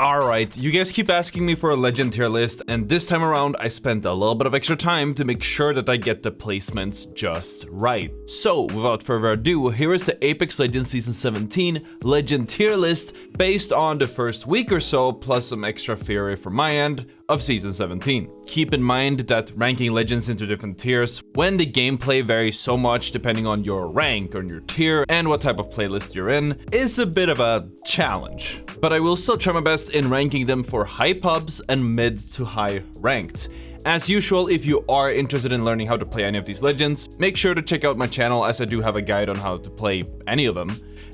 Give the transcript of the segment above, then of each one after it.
Alright, you guys keep asking me for a legend tier list, and this time around I spent a little bit of extra time to make sure that I get the placements just right. So, without further ado, here is the Apex Legends Season 17 legend tier list based on the first week or so, plus some extra theory from my end of Season 17. Keep in mind that ranking legends into different tiers, when the gameplay varies so much depending on your rank, on your tier, and what type of playlist you're in, is a bit of a challenge. But I will still try my best in ranking them for high pubs and mid to high ranked. As usual, if you are interested in learning how to play any of these legends, make sure to check out my channel as I do have a guide on how to play any of them.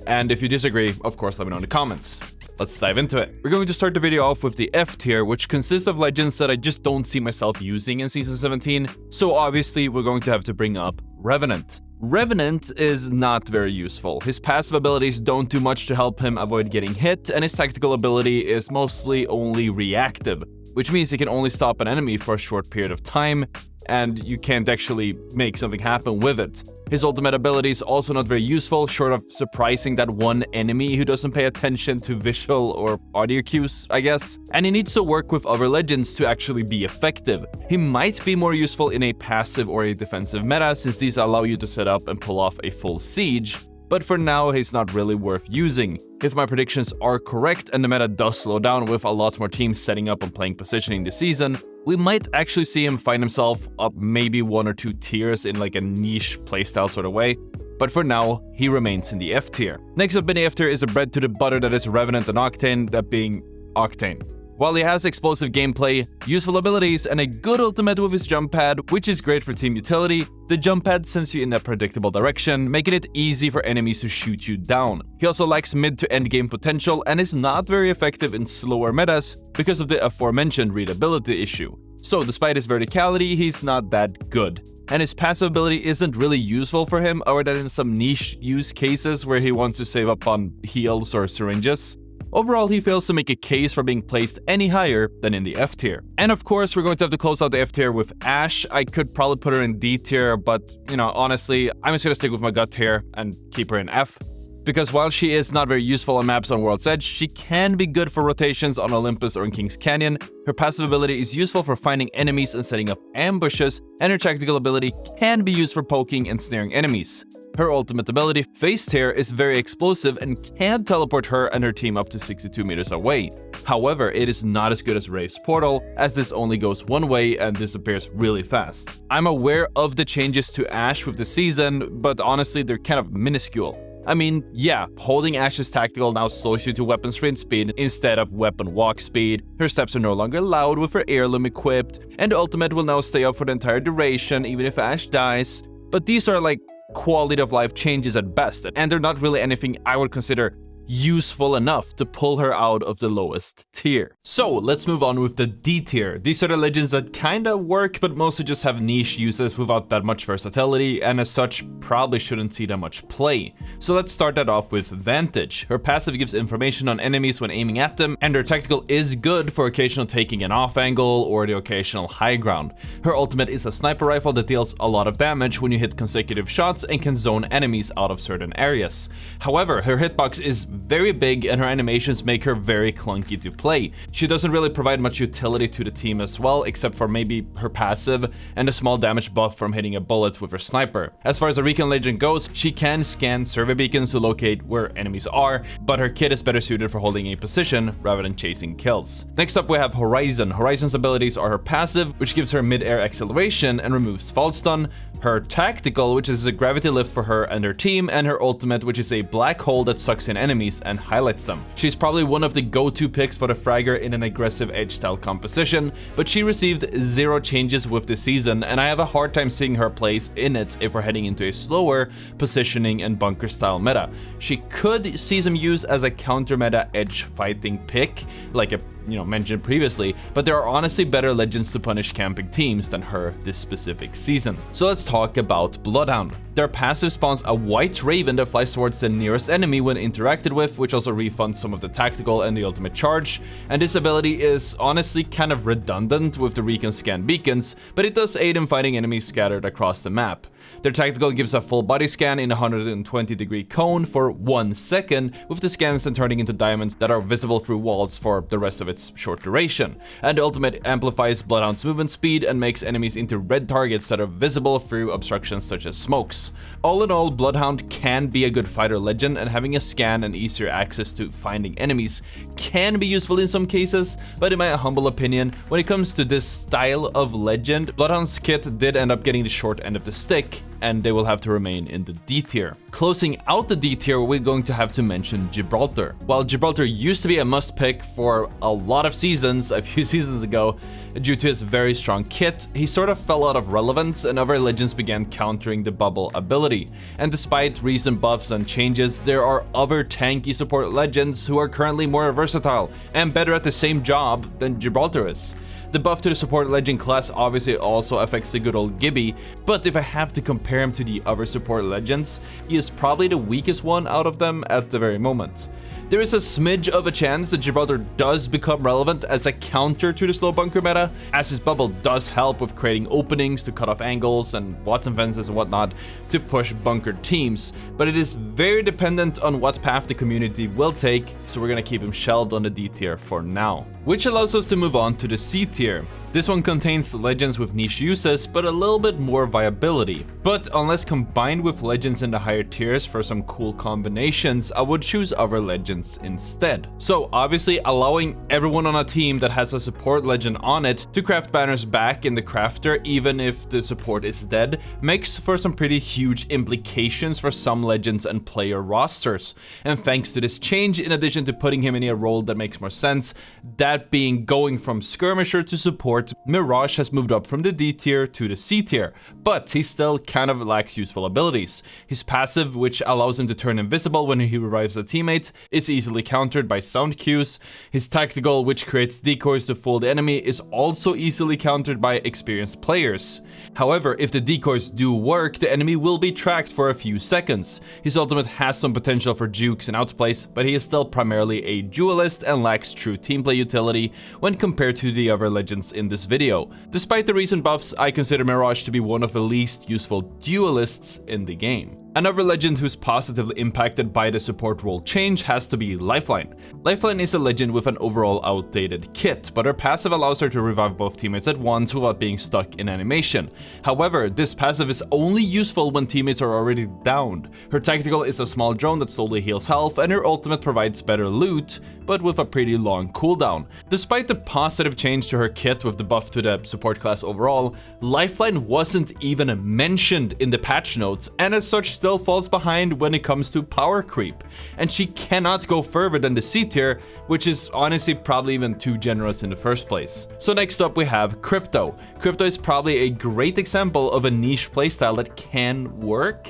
And if you disagree, of course let me know in the comments. Let's dive into it. We're going to start the video off with the F tier, which consists of legends that I just don't see myself using in Season 17, so obviously we're going to have to bring up Revenant. Revenant is not very useful. His passive abilities don't do much to help him avoid getting hit, and his tactical ability is mostly only reactive, which means he can only stop an enemy for a short period of time, and you can't actually make something happen with it. His ultimate ability is also not very useful, short of surprising that one enemy who doesn't pay attention to visual or audio cues, I guess. And he needs to work with other legends to actually be effective. He might be more useful in a passive or a defensive meta, since these allow you to set up and pull off a full siege, but for now he's not really worth using. If my predictions are correct and the meta does slow down with a lot more teams setting up and playing positioning this season, we might actually see him find himself up maybe 1 or 2 tiers in like a niche playstyle sort of way, but for now, he remains in the F tier. Next up in the F tier is a bread to the butter that is Revenant and Octane, that being Octane. While he has explosive gameplay, useful abilities, and a good ultimate with his jump pad, which is great for team utility, the jump pad sends you in a predictable direction, making it easy for enemies to shoot you down. He also lacks mid to end game potential and is not very effective in slower metas because of the aforementioned readability issue. So despite his verticality, he's not that good. And his passive ability isn't really useful for him other than in some niche use cases where he wants to save up on heals or syringes. Overall, he fails to make a case for being placed any higher than in the F tier. And of course, we're going to have to close out the F tier with Ashe. I could probably put her in D tier, but, you know, honestly, I'm just gonna stick with my gut here and keep her in F. Because while she is not very useful on maps on World's Edge, she can be good for rotations on Olympus or in King's Canyon. Her passive ability is useful for finding enemies and setting up ambushes, and her tactical ability can be used for poking and snaring enemies. Her ultimate ability, Phase Tear, is very explosive and can teleport her and her team up to 62 meters away. However, it is not as good as Wraith's Portal, as this only goes one way and disappears really fast. I'm aware of the changes to Ashe with the season, but honestly they're kind of minuscule. I mean, yeah, holding Ashe's tactical now slows you to weapon sprint speed instead of weapon walk speed, her steps are no longer loud with her heirloom equipped, and the ultimate will now stay up for the entire duration even if Ashe dies, but these are like quality of life changes at best, and they're not really anything I would consider useful enough to pull her out of the lowest tier. So let's move on with the D tier. These are the legends that kinda work but mostly just have niche uses without that much versatility, and as such probably shouldn't see that much play. So let's start that off with Vantage. Her passive gives information on enemies when aiming at them, and her tactical is good for occasional taking an off angle or the occasional high ground. Her ultimate is a sniper rifle that deals a lot of damage when you hit consecutive shots and can zone enemies out of certain areas. However, her hitbox is very big and her animations make her very clunky to play. She doesn't really provide much utility to the team as well, except for maybe her passive and a small damage buff from hitting a bullet with her sniper. As far as a recon legend goes, she can scan survey beacons to locate where enemies are, but her kit is better suited for holding a position rather than chasing kills. Next up we have Horizon. Horizon's abilities are her passive, which gives her mid-air acceleration and removes fall stun, her tactical, which is a gravity lift for her and her team, and her ultimate, which is a black hole that sucks in enemies and highlights them. She's probably one of the go-to picks for the fragger in an aggressive edge style composition, but she received 0 changes with this season, and I have a hard time seeing her place in it if we're heading into a slower positioning and bunker style meta. She could see some use as a counter meta edge fighting pick, like a mentioned previously, but there are honestly better legends to punish camping teams than her this specific season. So let's talk about Bloodhound. Their passive spawns a white raven that flies towards the nearest enemy when interacted with, which also refunds some of the tactical and the ultimate charge, and this ability is honestly kind of redundant with the recon scan beacons, but it does aid in fighting enemies scattered across the map. Their tactical gives a full body scan in a 120-degree cone for 1 second, with the scans then turning into diamonds that are visible through walls for the rest of its short duration. And the ultimate amplifies Bloodhound's movement speed and makes enemies into red targets that are visible through obstructions such as smokes. All in all, Bloodhound can be a good fighter legend, and having a scan and easier access to finding enemies can be useful in some cases, but in my humble opinion, when it comes to this style of legend, Bloodhound's kit did end up getting the short end of the stick, and they will have to remain in the D tier. Closing out the D tier, we're going to have to mention Gibraltar. While Gibraltar used to be a must pick for a lot of seasons, a few seasons ago, due to his very strong kit, he sort of fell out of relevance and other legends began countering the bubble ability. And despite recent buffs and changes, there are other tanky support legends who are currently more versatile and better at the same job than Gibraltar is. The buff to the support legend class obviously also affects the good old Gibby, but if I have to compare him to the other support legends, he is probably the weakest one out of them at the very moment. There is a smidge of a chance that Gibraltar does become relevant as a counter to the slow bunker meta, as his bubble does help with creating openings to cut off angles and Watson fences and whatnot to push bunkered teams, but it is very dependent on what path the community will take, so we're gonna keep him shelved on the D tier for now. Which allows us to move on to the C tier. This one contains legends with niche uses, but a little bit more viability. But unless combined with legends in the higher tiers for some cool combinations, I would choose other legends instead. So obviously allowing everyone on a team that has a support legend on it to craft banners back in the crafter, even if the support is dead, makes for some pretty huge implications for some legends and player rosters. And thanks to this change, in addition to putting him in a role that makes more sense, that being going from skirmisher to support, Mirage has moved up from the D tier to the C tier, but he still kind of lacks useful abilities. His passive, which allows him to turn invisible when he revives a teammate, is easily countered by sound cues. His tactical, which creates decoys to fool the enemy, is also easily countered by experienced players. However, if the decoys do work, the enemy will be tracked for a few seconds. His ultimate has some potential for jukes and outplays, but he is still primarily a duelist and lacks true teamplay utility when compared to the other legends in this video. Despite the recent buffs, I consider Mirage to be one of the least useful duelists in the game. Another legend who's positively impacted by the support role change has to be Lifeline. Lifeline is a legend with an overall outdated kit, but her passive allows her to revive both teammates at once without being stuck in animation. However, this passive is only useful when teammates are already downed. Her tactical is a small drone that slowly heals health, and her ultimate provides better loot, but with a pretty long cooldown. Despite the positive change to her kit with the buff to the support class overall, Lifeline wasn't even mentioned in the patch notes, and as such still falls behind when it comes to power creep, and she cannot go further than the C tier, which is honestly probably even too generous in the first place. So next up we have Crypto. Crypto is probably a great example of a niche playstyle that can work,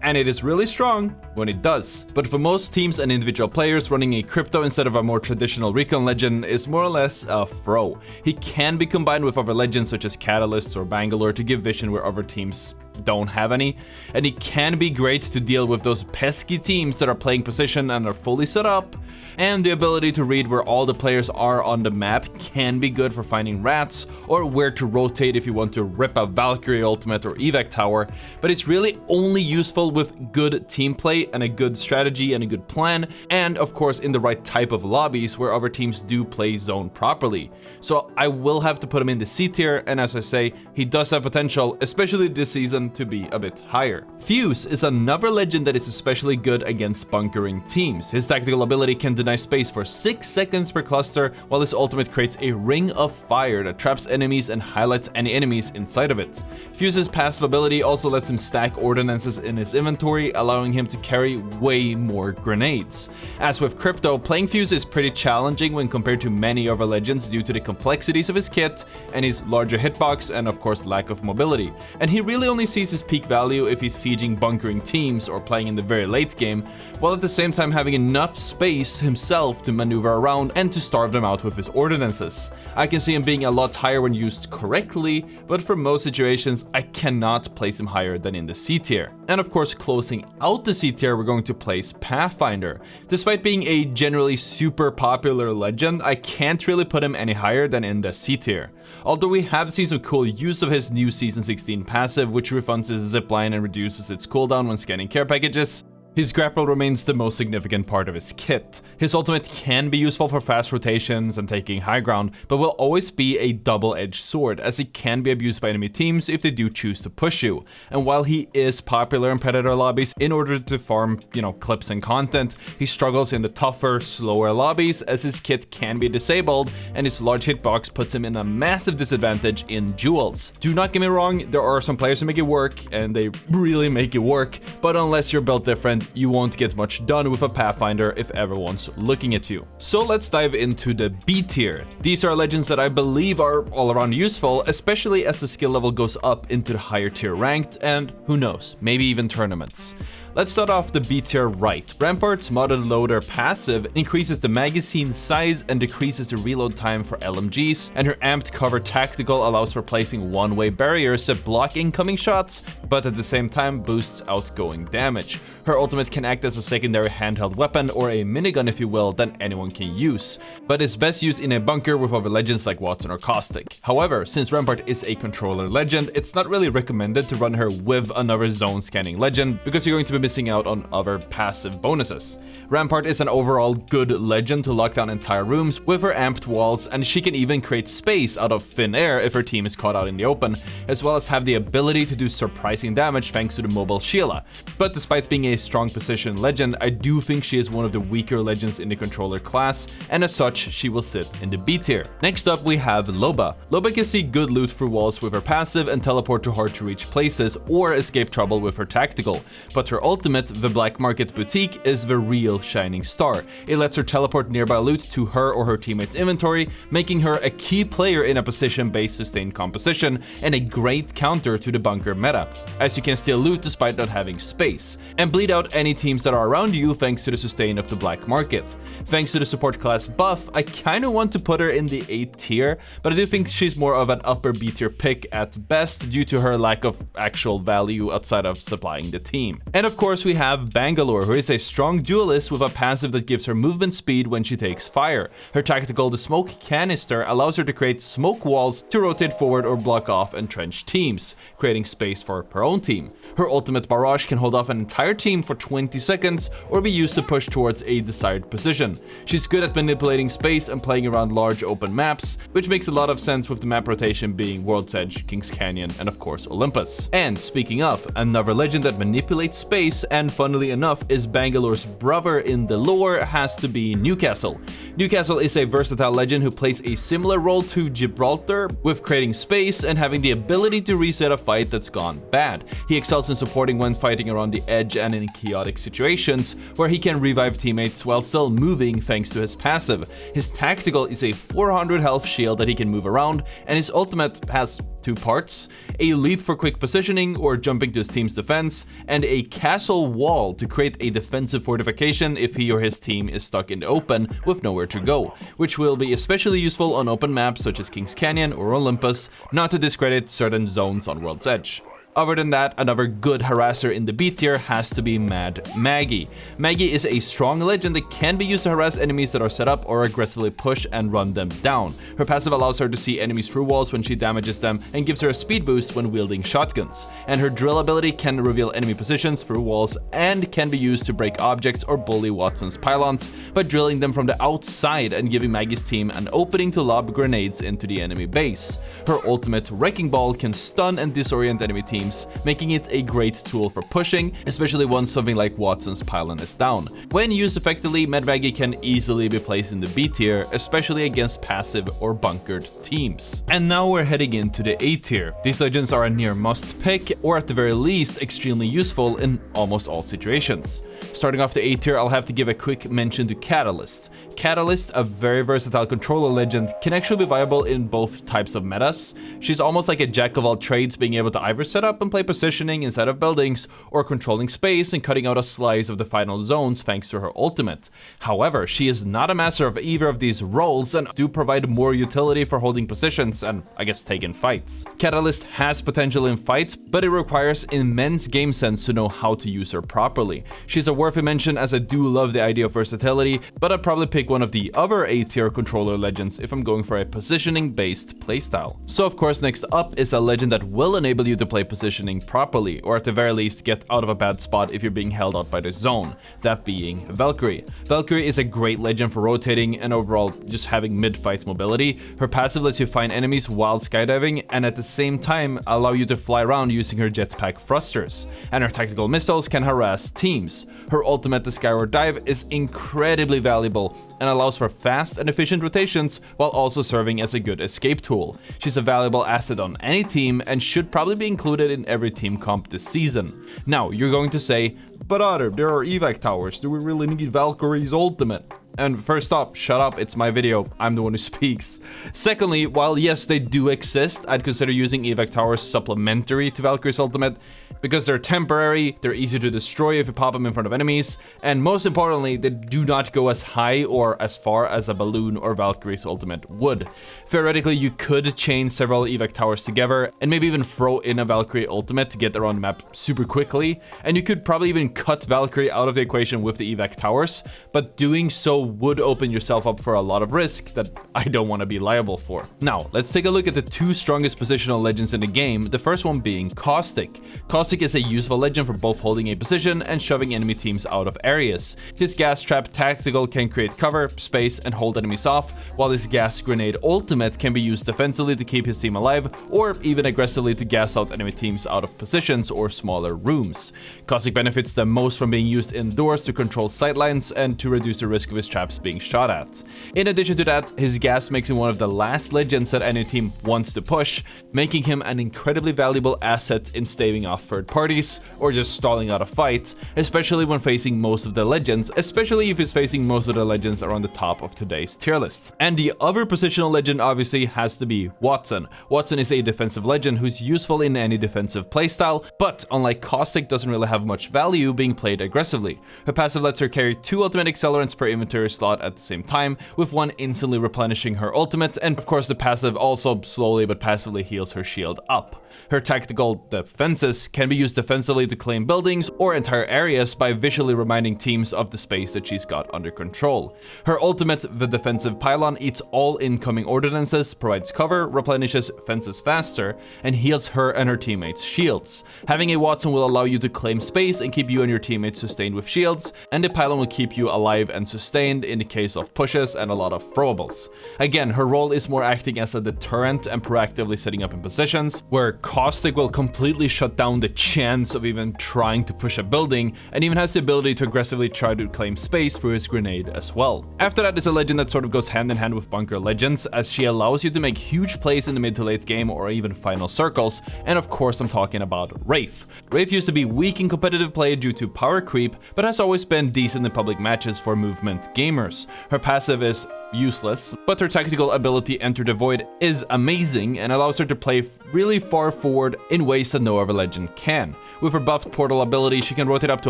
and it is really strong when it does. But for most teams and individual players, running a Crypto instead of a more traditional recon legend is more or less a throw. He can be combined with other legends such as Catalysts or Bangalore to give vision where other teams don't have any, and he can be great to deal with those pesky teams that are playing position and are fully set up, and the ability to read where all the players are on the map can be good for finding rats or where to rotate if you want to rip a Valkyrie ultimate or evac tower, but it's really only useful with good team play and a good strategy and a good plan, and of course in the right type of lobbies where other teams do play zone properly. So I will have to put him in the C tier, and as I say, he does have potential, especially this season, to be a bit higher. Fuse is another legend that is especially good against bunkering teams. His tactical ability can deny space for 6 seconds per cluster, while his ultimate creates a ring of fire that traps enemies and highlights any enemies inside of it. Fuse's passive ability also lets him stack ordnances in his inventory, allowing him to carry way more grenades. As with Crypto, playing Fuse is pretty challenging when compared to many other legends due to the complexities of his kit and his larger hitbox and of course lack of mobility. And he really only sees his peak value if he's sieging bunkering teams or playing in the very late game, while at the same time having enough space himself to maneuver around and to starve them out with his ordnances. I can see him being a lot higher when used correctly, but for most situations I cannot place him higher than in the C tier. And of course, closing out the C tier, we're going to place Pathfinder. Despite being a generally super popular legend, I can't really put him any higher than in the C tier. Although we have seen some cool use of his new Season 16 passive, which refunds his zipline and reduces its cooldown when scanning care packages. His grapple remains the most significant part of his kit. His ultimate can be useful for fast rotations and taking high ground, but will always be a double-edged sword, as it can be abused by enemy teams if they do choose to push you. And while he is popular in Predator lobbies in order to farm, clips and content, he struggles in the tougher, slower lobbies as his kit can be disabled and his large hitbox puts him in a massive disadvantage in duels. Do not get me wrong, there are some players who make it work, and they really make it work, but unless you're built different, you won't get much done with a Pathfinder if everyone's looking at you. So let's dive into the B tier. These are legends that I believe are all around useful, especially as the skill level goes up into the higher tier ranked, and who knows, maybe even tournaments. Let's start off the B tier right. Rampart's modded loader passive increases the magazine size and decreases the reload time for LMGs, and her amped cover tactical allows for placing one-way barriers that block incoming shots, but at the same time boosts outgoing damage. Her ultimate can act as a secondary handheld weapon, or a minigun if you will, that anyone can use, but is best used in a bunker with other legends like Ottr or Caustic. However, since Rampart is a controller legend, it's not really recommended to run her with another zone scanning legend, because you're going to be missing out on other passive bonuses. Rampart is an overall good legend to lock down entire rooms with her amped walls, and she can even create space out of thin air if her team is caught out in the open, as well as have the ability to do surprising damage thanks to the mobile Sheila. But despite being a strong position legend, I do think she is one of the weaker legends in the controller class, and as such, she will sit in the B tier. Next up, we have Loba. Loba can see good loot through walls with her passive and teleport to hard to reach places or escape trouble with her tactical, but her ultimate, the Black Market Boutique, is the real shining star. It lets her teleport nearby loot to her or her teammates' inventory, making her a key player in a position-based sustained composition and a great counter to the bunker meta, as you can steal loot despite not having space, and bleed out any teams that are around you thanks to the sustain of the Black Market. Thanks to the support class buff, I kinda want to put her in the A tier, but I do think she's more of an upper B tier pick at best due to her lack of actual value outside of supplying the team. And of course we have Bangalore, who is a strong duelist with a passive that gives her movement speed when she takes fire. Her tactical, the Smoke Canister, allows her to create smoke walls to rotate forward or block off entrenched teams, creating space for her own team. Her ultimate barrage can hold off an entire team for 20 seconds or be used to push towards a desired position. She's good at manipulating space and playing around large open maps, which makes a lot of sense with the map rotation being World's Edge, King's Canyon, and of course Olympus. And speaking of, another legend that manipulates space, and funnily enough is Bangalore's brother in the lore, has to be Newcastle. Newcastle is a versatile legend who plays a similar role to Gibraltar, with creating space and having the ability to reset a fight that's gone bad. He excels in supporting when fighting around the edge and in chaotic situations, where he can revive teammates while still moving thanks to his passive. His tactical is a 400 health shield that he can move around, and his ultimate has two parts: a leap for quick positioning or jumping to his team's defense, and a castle wall to create a defensive fortification if he or his team is stuck in the open with nowhere to go, which will be especially useful on open maps such as King's Canyon or Olympus, not to discredit certain zones on World's Edge. Other than that, another good harasser in the B tier has to be Mad Maggie. Maggie is a strong legend that can be used to harass enemies that are set up or aggressively push and run them down. Her passive allows her to see enemies through walls when she damages them and gives her a speed boost when wielding shotguns. And her drill ability can reveal enemy positions through walls and can be used to break objects or bully Watson's pylons by drilling them from the outside and giving Maggie's team an opening to lob grenades into the enemy base. Her ultimate Wrecking Ball can stun and disorient enemy teams, making it a great tool for pushing, especially once something like Watson's pylon is down. When used effectively, Mad Maggie can easily be placed in the B tier, especially against passive or bunkered teams. And now we're heading into the A tier. These legends are a near must pick, or at the very least extremely useful in almost all situations. Starting off the A tier, I'll have to give a quick mention to Catalyst. Catalyst, a very versatile controller legend, can actually be viable in both types of metas. She's almost like a jack of all trades, being able to either set up and play positioning inside of buildings, or controlling space and cutting out a slice of the final zones thanks to her ultimate. However, she is not a master of either of these roles and do provide more utility for holding positions and, I guess, taking fights. Catalyst has potential in fights, but it requires immense game sense to know how to use her properly. She's a worthy mention, as I do love the idea of versatility, but I'd probably pick one of the other A tier controller legends if I'm going for a positioning based playstyle. So of course, next up is a legend that will enable you to play positioning positioning properly, or at the very least get out of a bad spot if you're being held out by the zone, that being Valkyrie. Valkyrie is a great legend for rotating and overall just having mid-fight mobility. Her passive lets you find enemies while skydiving and at the same time allow you to fly around using her jetpack thrusters, and her tactical missiles can harass teams. Her ultimate, the Skyward Dive, is incredibly valuable and allows for fast and efficient rotations while also serving as a good escape tool. She's a valuable asset on any team and should probably be included in every team comp this season. Now, you're going to say, but Ottr, there are evac towers, do we really need Valkyrie's ultimate? And first up, shut up, it's my video, I'm the one who speaks. Secondly, while yes, they do exist, I'd consider using evac towers supplementary to Valkyrie's ultimate, because they're temporary, they're easy to destroy if you pop them in front of enemies, and most importantly, they do not go as high or as far as a balloon or Valkyrie's ultimate would. Theoretically, you could chain several evac towers together, and maybe even throw in a Valkyrie ultimate to get around the map super quickly, and you could probably even cut Valkyrie out of the equation with the evac towers, but doing so would open yourself up for a lot of risk that I don't want to be liable for. Now, let's take a look at the two strongest positional legends in the game, the first one being Caustic. Caustic is a useful legend for both holding a position and shoving enemy teams out of areas. His gas trap tactical can create cover, space, and hold enemies off, while his gas grenade ultimate can be used defensively to keep his team alive, or even aggressively to gas out enemy teams out of positions or smaller rooms. Caustic benefits the most from being used indoors to control sightlines and to reduce the risk of his traps being shot at. In addition to that, his gas makes him one of the last legends that any team wants to push, making him an incredibly valuable asset in staving off third parties or just stalling out a fight, especially when facing most of the legends, especially if he's facing most of the legends around the top of today's tier list. And the other positional legend obviously has to be Wattson. Wattson is a defensive legend who's useful in any defensive playstyle, but unlike Caustic, doesn't really have much value being played aggressively. Her passive lets her carry 2 ultimate accelerants per inventory slot at the same time, with one instantly replenishing her ultimate, and of course the passive also slowly but passively heals her shield up. Her tactical defenses can be used defensively to claim buildings or entire areas by visually reminding teams of the space that she's got under control. Her ultimate, the defensive pylon, eats all incoming ordinances, provides cover, replenishes fences faster, and heals her and her teammates' shields. Having a Wattson will allow you to claim space and keep you and your teammates sustained with shields, and the pylon will keep you alive and sustained in the case of pushes and a lot of throwables. Again, her role is more acting as a deterrent and proactively setting up in positions, where Caustic will completely shut down the chance of even trying to push a building, and even has the ability to aggressively try to claim space through his grenade as well. After that is a legend that sort of goes hand in hand with Bunker Legends, as she allows you to make huge plays in the mid to late game or even final circles, and of course I'm talking about Wraith. Wraith used to be weak in competitive play due to power creep, but has always been decent in public matches for movement gamers. Her passive is useless, but her tactical ability Enter the Void is amazing and allows her to play really far forward in ways that no other legend can. With her buffed portal ability, she can rotate up to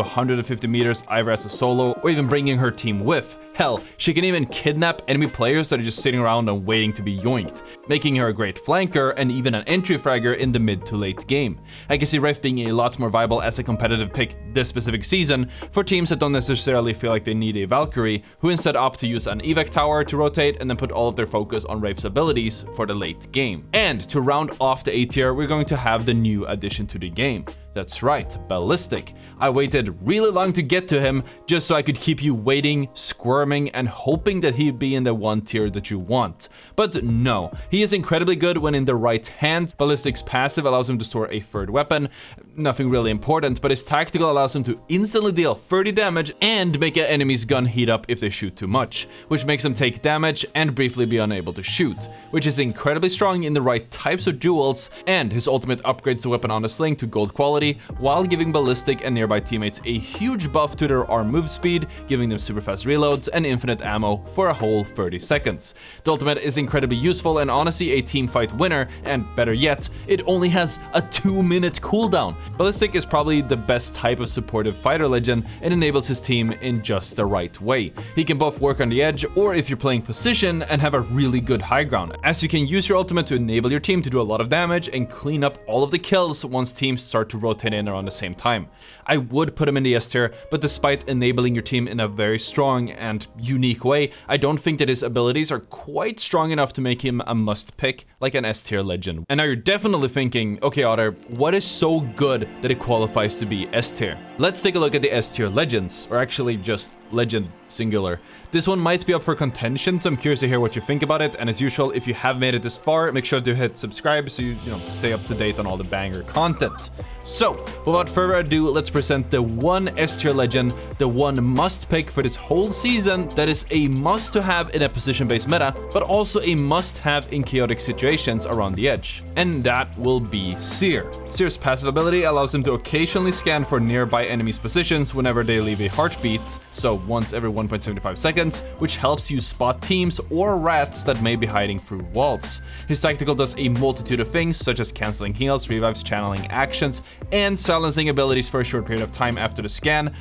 150 meters either as a solo or even bringing her team with. Hell, she can even kidnap enemy players that are just sitting around and waiting to be yoinked, making her a great flanker and even an entry fragger in the mid to late game. I can see Wraith being a lot more viable as a competitive pick this specific season for teams that don't necessarily feel like they need a Valkyrie, who instead opt to use an evac tower to rotate and then put all of their focus on Wraith's abilities for the late game. And to round off the A tier, we're going to have the new addition to the game. That's right, Ballistic. I waited really long to get to him just so I could keep you waiting, squirming, and hoping that he'd be in the 1 tier that you want. But no, he is incredibly good when in the right hand. Ballistic's passive allows him to store a third weapon, nothing really important, but his tactical allows him to instantly deal 30 damage and make an enemy's gun heat up if they shoot too much, which makes them take damage and briefly be unable to shoot, which is incredibly strong in the right types of duels, and his ultimate upgrades the weapon on the sling to gold quality, while giving Ballistic and nearby teammates a huge buff to their arm move speed, giving them super fast reloads and infinite ammo for a whole 30 seconds. The ultimate is incredibly useful and honestly a team fight winner, and better yet, it only has a 2-minute cooldown. Ballistic is probably the best type of supportive fighter legend and enables his team in just the right way. He can both work on the edge or if you're playing position and have a really good high ground, as you can use your ultimate to enable your team to do a lot of damage and clean up all of the kills once teams start to rotate rotate in around the same time. I would put him in the S tier, but despite enabling your team in a very strong and unique way, I don't think that his abilities are quite strong enough to make him a must pick like an S tier legend. And now you're definitely thinking, okay Ottr, what is so good that it qualifies to be S tier? Let's take a look at the S tier legends, or actually just legend singular. This one might be up for contention, so I'm curious to hear what you think about it. And as usual, if you have made it this far, make sure to hit subscribe so you stay up to date on all the banger content. So without further ado, let's present the one S tier legend, the one must pick for this whole season, that is a must to have in a position based meta, but also a must have in chaotic situations around the edge. And that will be Seer. Seer's passive ability allows him to occasionally scan for nearby enemies' positions whenever they leave a heartbeat, so once every 1.75 seconds, which helps you spot teams or rats that may be hiding through walls. His tactical does a multitude of things, such as cancelling heals, revives, channeling actions, and silencing abilities for a short period of time after the scan.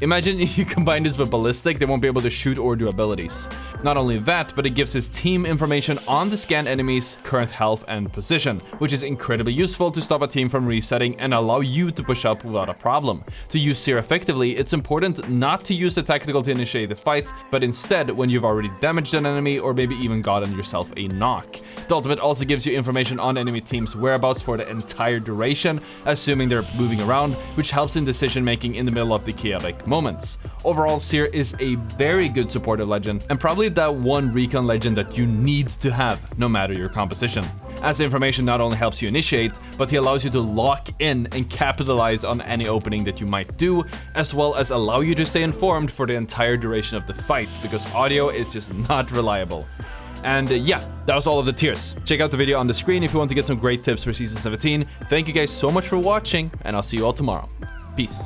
Imagine if you combine this with ballistic, they won't be able to shoot or do abilities. Not only that, but it gives his team information on the scanned enemy's current health and position, which is incredibly useful to stop a team from resetting and allow you to push up without a problem. To use Seer effectively, it's important not to use the tactical to initiate the fight, but instead when you've already damaged an enemy or maybe even gotten yourself a knock. The ultimate also gives you information on enemy team's whereabouts for the entire duration, assuming they're moving around, which helps in decision making in the middle of the chaotic moments. Overall, Seer is a very good supportive legend, and probably that one recon legend that you need to have no matter your composition, as the information not only helps you initiate, but he allows you to lock in and capitalize on any opening that you might do, as well as allow you to stay informed for the entire duration of the fight, because audio is just not reliable. And yeah, that was all of the tiers. Check out the video on the screen if you want to get some great tips for Season 17. Thank you guys so much for watching, and I'll see you all tomorrow. Peace.